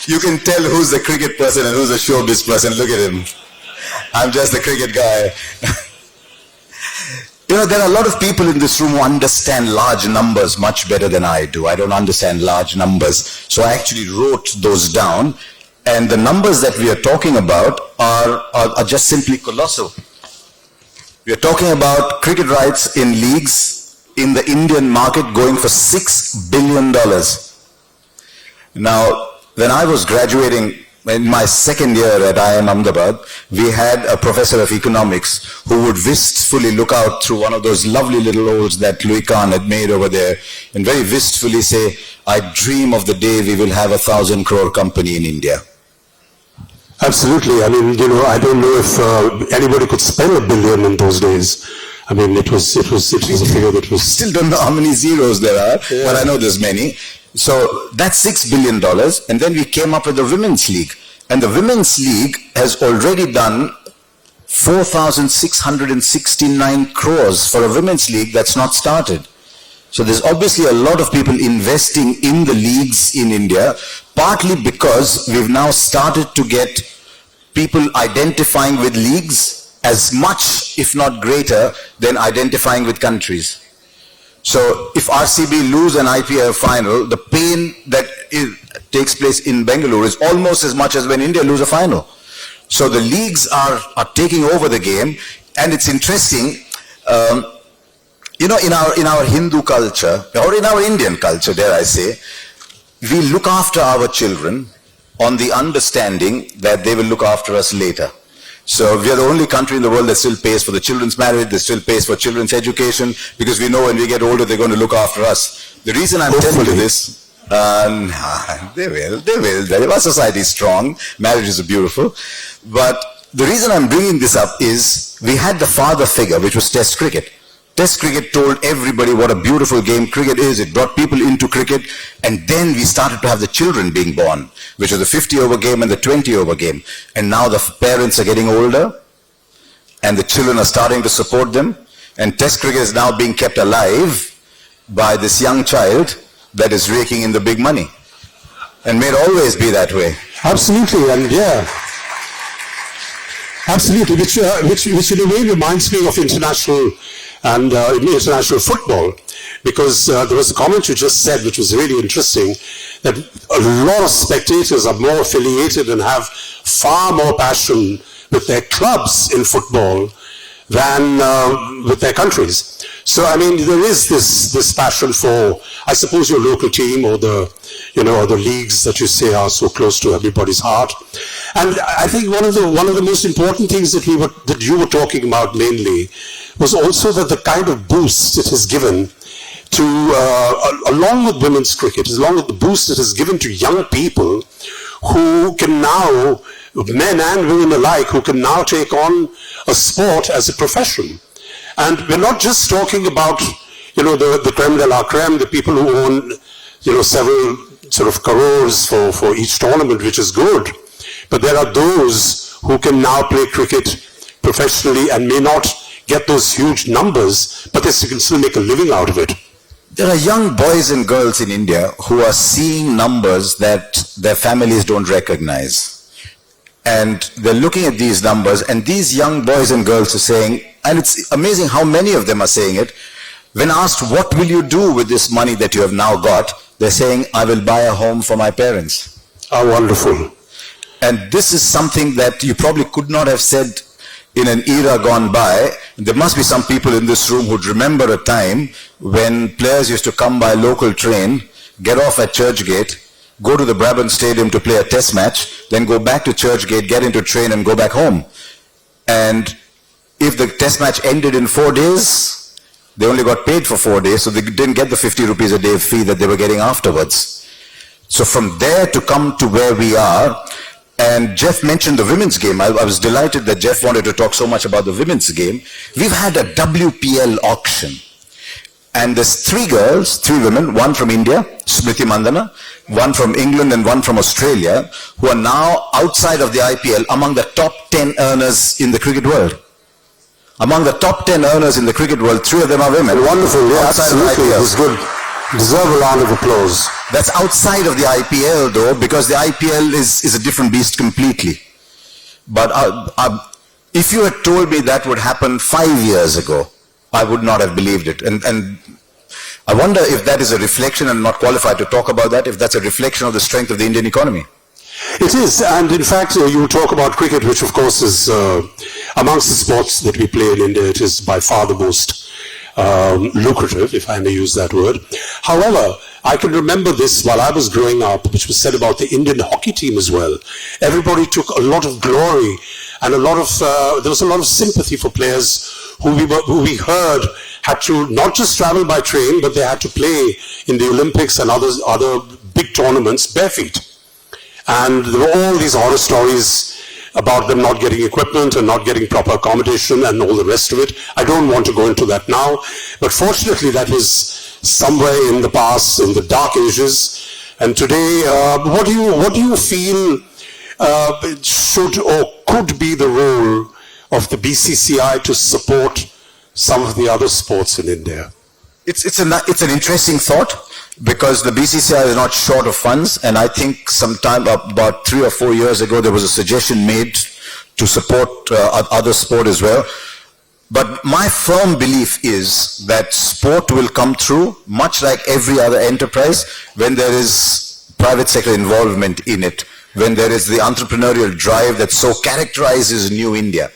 You can tell who's the cricket person and who's the showbiz person. Look at him. I'm just the cricket guy. You know, there are a lot of people in this room who understand large numbers much better than I do. I don't understand large numbers. So I actually wrote those down. And the numbers that we are talking about are just simply colossal. We are talking about cricket rights in leagues in the Indian market going for $6 billion. Now, when I was graduating in my second year at IIM Ahmedabad, we had a professor of economics who would wistfully look out through one of those lovely little holes that Louis Kahn had made over there and very wistfully say, I dream of the day we will have 1,000 crore company in India. Absolutely. I mean, you know, I don't know if anybody could spend $1 billion in those days. I mean, it was a figure that was... Still don't know how many zeros there are, but I know there's many. So that's $6 billion, and then we came up with the Women's League. And the Women's League has already done 4,669 crores for a Women's League that's not started. So there's obviously a lot of people investing in the leagues in India, partly because we've now started to get people identifying with leagues as much, if not greater, than identifying with countries. So if RCB lose an IPL final, the pain that takes place in Bengaluru is almost as much as when India lose a final. So the leagues are taking over the game, and it's interesting, you know, in our Hindu culture, or in our Indian culture, dare I say, we look after our children on the understanding that they will look after us later. So we are the only country in the world that still pays for the children's marriage, that still pays for children's education, because we know when we get older, they're going to look after us. The reason I'm telling you this, they will. Our society is strong. Marriages are beautiful. But the reason I'm bringing this up is we had the father figure, which was Test cricket. Test cricket told everybody what a beautiful game cricket is. It brought people into cricket, and then we started to have the children being born, which was the 50-over game and the 20-over game. And now the parents are getting older, and the children are starting to support them, and Test cricket is now being kept alive by this young child that is raking in the big money. And may it always be that way. Absolutely, and yeah. Absolutely, which in a way reminds me of international football, because there was a comment you just said which was really interesting, that a lot of spectators are more affiliated and have far more passion with their clubs in football than with their countries. So I mean, there is this passion for, I suppose, your local team, or the leagues that you say are so close to everybody's heart. And I think one of the most important things that you were talking about mainly was also that the kind of boost it has given to, along with women's cricket, along with the boost it has given to young people who can now, men and women alike, who can now take on a sport as a profession. And we're not just talking about, the creme de la creme, the people who own, several sort of crores for each tournament, which is good. But there are those who can now play cricket professionally and may not get those huge numbers, but they can still make a living out of it. There are young boys and girls in India who are seeing numbers that their families don't recognize. And they're looking at these numbers, and these young boys and girls are saying, and it's amazing how many of them are saying it, when asked, what will you do with this money that you have now got? They're saying, I will buy a home for my parents. How wonderful. And this is something that you probably could not have said in an era gone by. There must be some people in this room who'd remember a time when players used to come by local train, get off at Churchgate, go to the Brabant Stadium to play a test match, then go back to Churchgate, get into train and go back home. And if the test match ended in 4 days, they only got paid for 4 days, so they didn't get the 50 rupees a day fee that they were getting afterwards. So from there to come to where we are, and Jeff mentioned the women's game. I was delighted that Jeff wanted to talk so much about the women's game. We've had a WPL auction. And there's 3 girls, 3 women, one from India, Smriti Mandana, one from England and one from Australia, who are now outside of the IPL among the top 10 earners in the cricket world. Among the top 10 earners in the cricket world, 3 of them are women. Wonderful, yeah, absolutely. It was good. Deserve a round of applause. That's outside of the IPL though, because the IPL is a different beast completely. But if you had told me that would happen 5 years ago, I would not have believed it. And I wonder if that is a reflection, and not qualified to talk about that, if that's a reflection of the strength of the Indian economy. It is, and in fact, you talk about cricket, which of course is amongst the sports that we play in India, it is by far the most lucrative, if I may use that word. However, I can remember this while I was growing up, which was said about the Indian hockey team as well. Everybody took a lot of glory and there was a lot of sympathy for players who we heard had to not just travel by train, but they had to play in the Olympics and other big tournaments bare feet. And there were all these horror stories about them not getting equipment and not getting proper accommodation and all the rest of it. I don't want to go into that now, but fortunately that was somewhere in the past, in the dark ages. And today, what do you feel should or could be the role of the BCCI to support some of the other sports in India? It's an interesting thought, because the BCCI is not short of funds, and I think sometime about 3 or 4 years ago there was a suggestion made to support other sport as well. But my firm belief is that sport will come through, much like every other enterprise, when there is private sector involvement in it, when there is the entrepreneurial drive that so characterizes New India.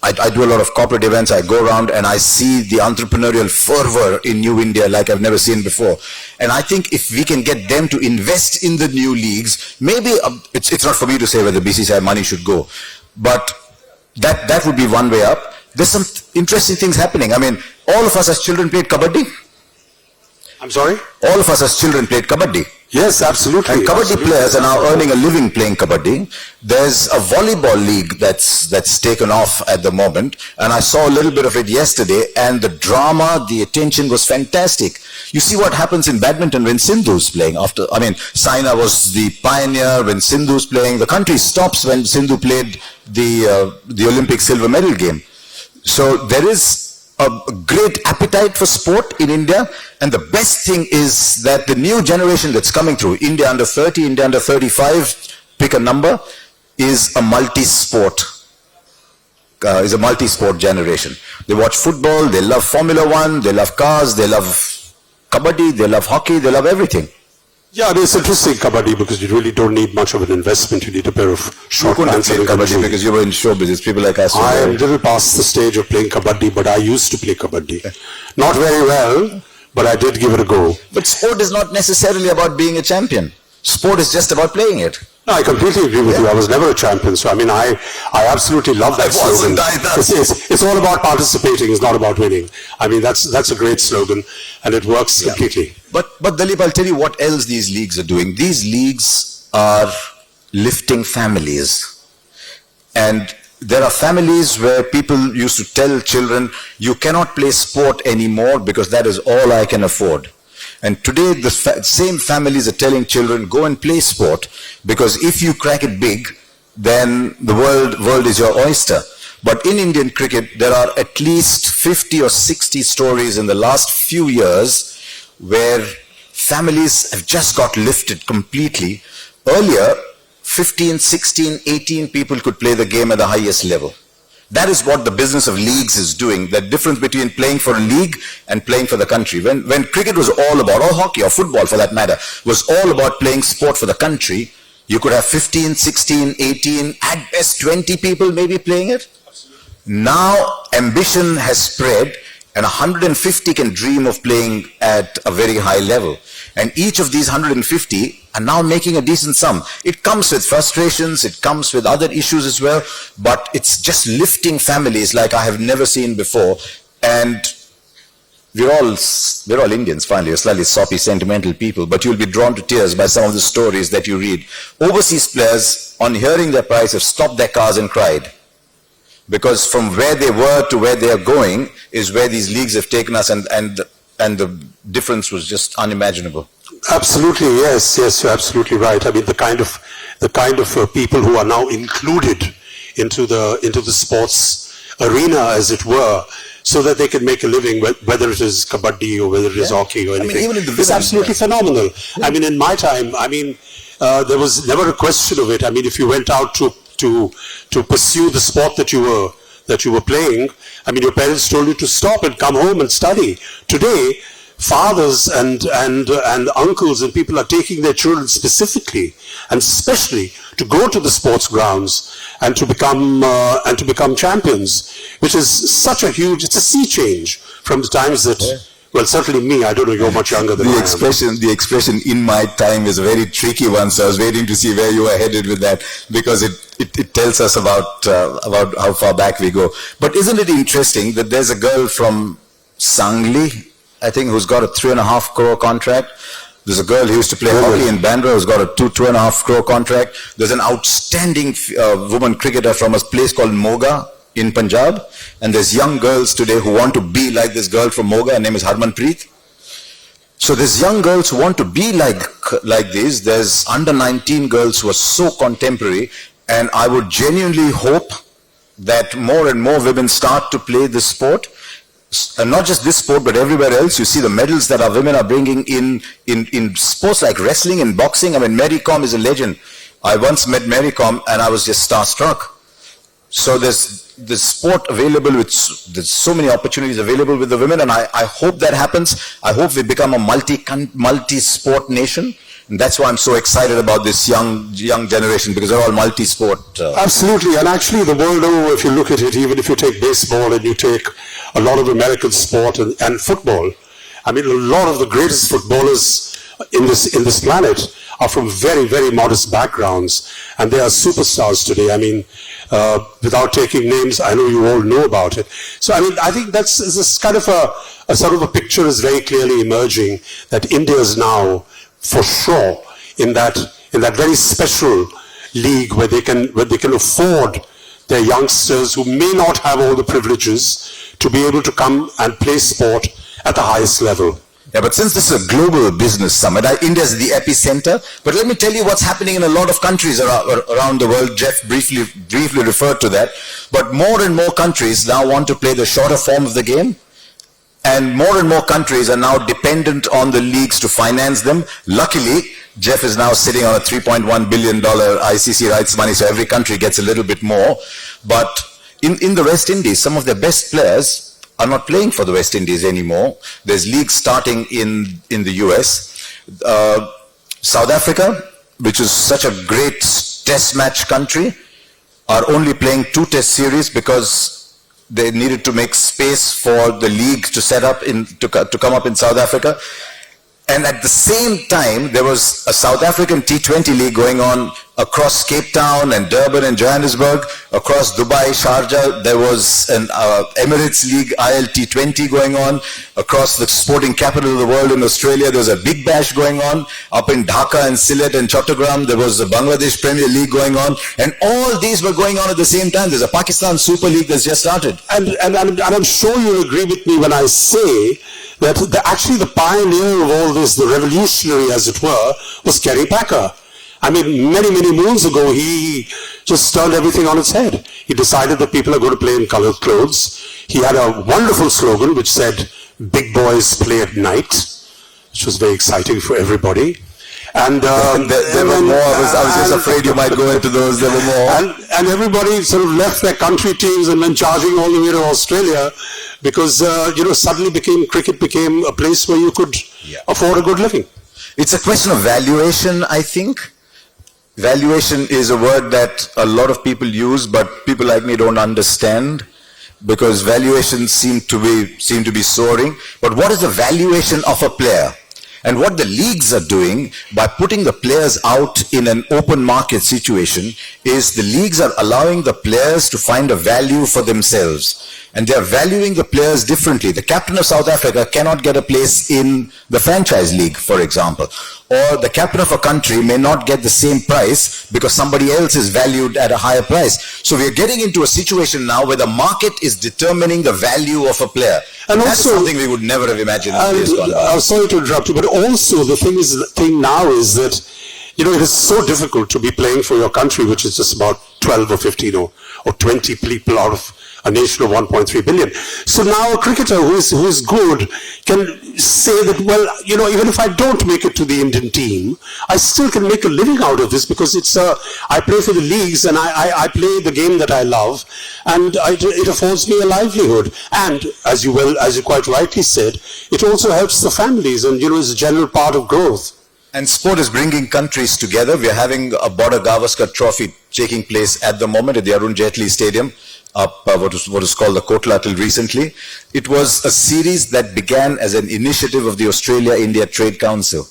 I do a lot of corporate events. I go around and I see the entrepreneurial fervor in New India like I've never seen before. And I think if we can get them to invest in the new leagues, maybe it's not for me to say where the BCCI money should go, but that would be one way up. There's some interesting things happening. I mean, all of us as children played kabaddi. I'm sorry? All of us as children played kabaddi. Yes, absolutely. And kabaddi players are now earning a living playing kabaddi. There's a volleyball league that's taken off at the moment, and I saw a little bit of it yesterday, and the drama, the attention was fantastic. You see what happens in badminton when Sindhu's playing. Saina was the pioneer. When Sindhu's playing, the country stops when Sindhu played the Olympic silver medal game. So there is a great appetite for sport in India, and the best thing is that the new generation that's coming through, India under 30, India under 35, pick a number, is a multi-sport generation. They watch football, they love Formula 1, they love cars, they love kabaddi, they love hockey, they love everything. Yeah, it's interesting, kabaddi, because you really don't need much of an investment. You need a pair of short pants. You couldn't play kabaddi because you were in show business. People like us. I am a little past the stage of playing kabaddi, but I used to play kabaddi. Not very well, but I did give it a go. But sport is not necessarily about being a champion. Sport is just about playing it. No, I completely agree with you. I was never a champion, so I absolutely love that slogan. It's all about participating, it's not about winning. That's a great slogan, and it works completely. But Dalip, I'll tell you what else these leagues are doing. These leagues are lifting families. And there are families where people used to tell children, you cannot play sport anymore because that is all I can afford. And today the same families are telling children, go and play sport, because if you crack it big, then the world is your oyster. But in Indian cricket, there are at least 50 or 60 stories in the last few years where families have just got lifted completely. Earlier, 15, 16, 18 people could play the game at the highest level. That is what the business of leagues is doing, the difference between playing for a league and playing for the country. When cricket was all about, or hockey or football for that matter, was all about playing sport for the country, you could have 15, 16, 18, at best 20 people maybe playing it. Now ambition has spread, and 150 can dream of playing at a very high level. And each of these 150 are now making a decent sum. It comes with frustrations, it comes with other issues as well, but it's just lifting families like I have never seen before. And we're all Indians, finally, we're slightly soppy, sentimental people, but you'll be drawn to tears by some of the stories that you read. Overseas players, on hearing their price, have stopped their cars and cried. Because from where they were to where they are going is where these leagues have taken us, and the difference was just unimaginable. Absolutely, yes, you're absolutely right. The kind of people who are now included into the sports arena, as it were. so that they can make a living, whether it is kabaddi or whether it is hockey or anything. Even in the it's absolutely phenomenal. I mean, in my time, there was never a question of it. I mean, if you went out to pursue the sport that you were playing, I mean, your parents told you to stop and come home and study. Today, fathers and uncles and people are taking their children specifically and especially to go to the sports grounds and to become champions, which is such a huge, it's a sea change from the times that, well, certainly me, I don't know, you're much younger than I am. The expression "in my time" is a very tricky one, so I was waiting to see where you were headed with that, because it tells us about how far back we go. But isn't it interesting that there's a girl from Sangli, I think, who's got a 3.5 crore contract. There's a girl who used to play hockey in Bandra who's got a 2.5 crore contract. There's an outstanding woman cricketer from a place called Moga in Punjab. And there's young girls today who want to be like this girl from Moga. Her name is Harmanpreet. So there's young girls who want to be like these. There's under 19 girls who are so contemporary. And I would genuinely hope that more and more women start to play this sport. And not just this sport, but everywhere else. You see the medals that our women are bringing in sports like wrestling and boxing. I mean, Mary Kom is a legend. I once met Mary Kom and I was just starstruck. So there's sport available, there's so many opportunities available with the women, and I hope that happens. I hope we become a multi-sport nation. And that's why I'm so excited about this young generation, because they're all multi-sport. Absolutely, and actually the world over, if you look at it, even if you take baseball and you take a lot of American sport and football, I mean, a lot of the greatest footballers in this planet are from very, very modest backgrounds, and they are superstars today. I mean, without taking names, I know you all know about it. So, I mean, I think that's this kind of a sort of a picture is very clearly emerging that India is now, for sure, in that very special league where they can afford their youngsters who may not have all the privileges to be able to come and play sport at the highest level. Yeah, but since this is a global business summit, India is the epicenter. But let me tell you what's happening in a lot of countries around the world. Jeff briefly referred to that. But more and more countries now want to play the shorter form of the game. And more countries are now dependent on the leagues to finance them. Luckily, Jeff is now sitting on a $3.1 billion ICC rights money, so every country gets a little bit more. But in the West Indies, some of their best players are not playing for the West Indies anymore. There's leagues starting in the US. South Africa, which is such a great test match country, are only playing 2 test series because they needed to make space for the league to set up to come up in South Africa. And at the same time, there was a South African T20 league going on across Cape Town and Durban and Johannesburg, across Dubai, Sharjah. There was an Emirates League ILT20 going on, across the sporting capital of the world in Australia. There was a Big Bash going on. Up in Dhaka and Sylhet and Chattogram, there was the Bangladesh Premier League going on. And all these were going on at the same time. There's a Pakistan Super League that's just started. And I'm sure you'll agree with me when I say that actually the pioneer of all this, the revolutionary as it were, was Kerry Packer. I mean, many moons ago, he just turned everything on its head. He decided that people are going to play in colored clothes. He had a wonderful slogan which said, "Big boys play at night," which was very exciting for everybody. And there were more. I was just afraid you might go into those. There were more. And everybody sort of left their country teams and went charging all the way to Australia because, suddenly cricket became a place where you could afford a good living. It's a question of valuation, I think. Valuation is a word that a lot of people use, but people like me don't understand, because valuations seem to be soaring. But what is the valuation of a player? And what the leagues are doing by putting the players out in an open market situation is the leagues are allowing the players to find a value for themselves. And they are valuing the players differently. The captain of South Africa cannot get a place in the franchise league, for example. Or the captain of a country may not get the same price because somebody else is valued at a higher price. So we are getting into a situation now where the market is determining the value of a player. And that's also something we would never have imagined. I'm sorry to interrupt you, but also the thing now is that, it is so difficult to be playing for your country, which is just about 12 or 15 or 20 people out of a nation of 1.3 billion. So now a cricketer who is good can say that, well, you know, even if I don't make it to the Indian team, I still can make a living out of this because I play for the leagues and I play the game that I love, and it affords me a livelihood. And as you quite rightly said, it also helps the families and, you know, is a general part of growth. And sport is bringing countries together. We are having a Border Gavaskar Trophy taking place at the moment at the Arun Jaitley Stadium, up what is called the Kotla till recently. It was a series that began as an initiative of the Australia-India Trade Council.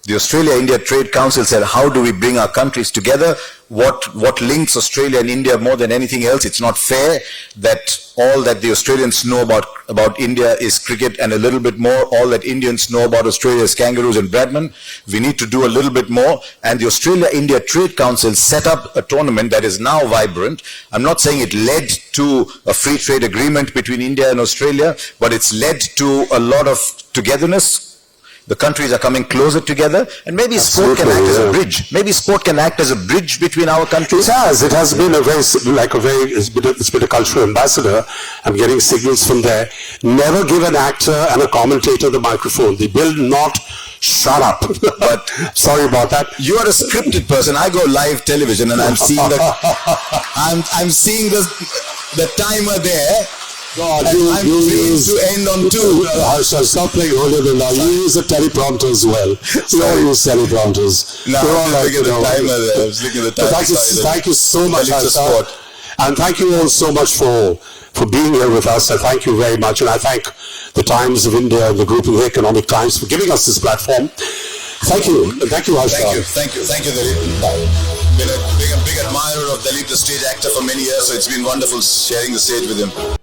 The Australia-India Trade Council said, how do we bring our countries together? What links Australia and India more than anything else? It's not fair that all that the Australians know about India is cricket and a little bit more. All that Indians know about Australia is kangaroos and Bradman. We need to do a little bit more. And the Australia-India Trade Council set up a tournament that is now vibrant. I'm not saying it led to a free trade agreement between India and Australia, but it's led to a lot of togetherness. The countries are coming closer together, and maybe sport can act as a bridge. Maybe sport can act as a bridge between our countries. It has been it's been a cultural ambassador. I'm getting signals from there. Never give an actor and a commentator the microphone. They will not shut up. But sorry about that. You are a scripted person. I go live television, and I'm seeing I'm seeing the timer there. God, and I'm trained to end on 2. Harsha, stop playing holier than thou. You use a teleprompter as well. We all use teleprompters. No, I'm looking at the timer there. I was looking at the timer. Thank you so much, Harsha. And thank you all so much for being here with us. I thank you very much. And I thank the Times of India and the group of the Economic Times for giving us this platform. Thank you. Thank you, Harsha. Thank you, Dalip. Been a big admirer of Dalip, the stage actor, for many years, so it's been wonderful sharing the stage with him.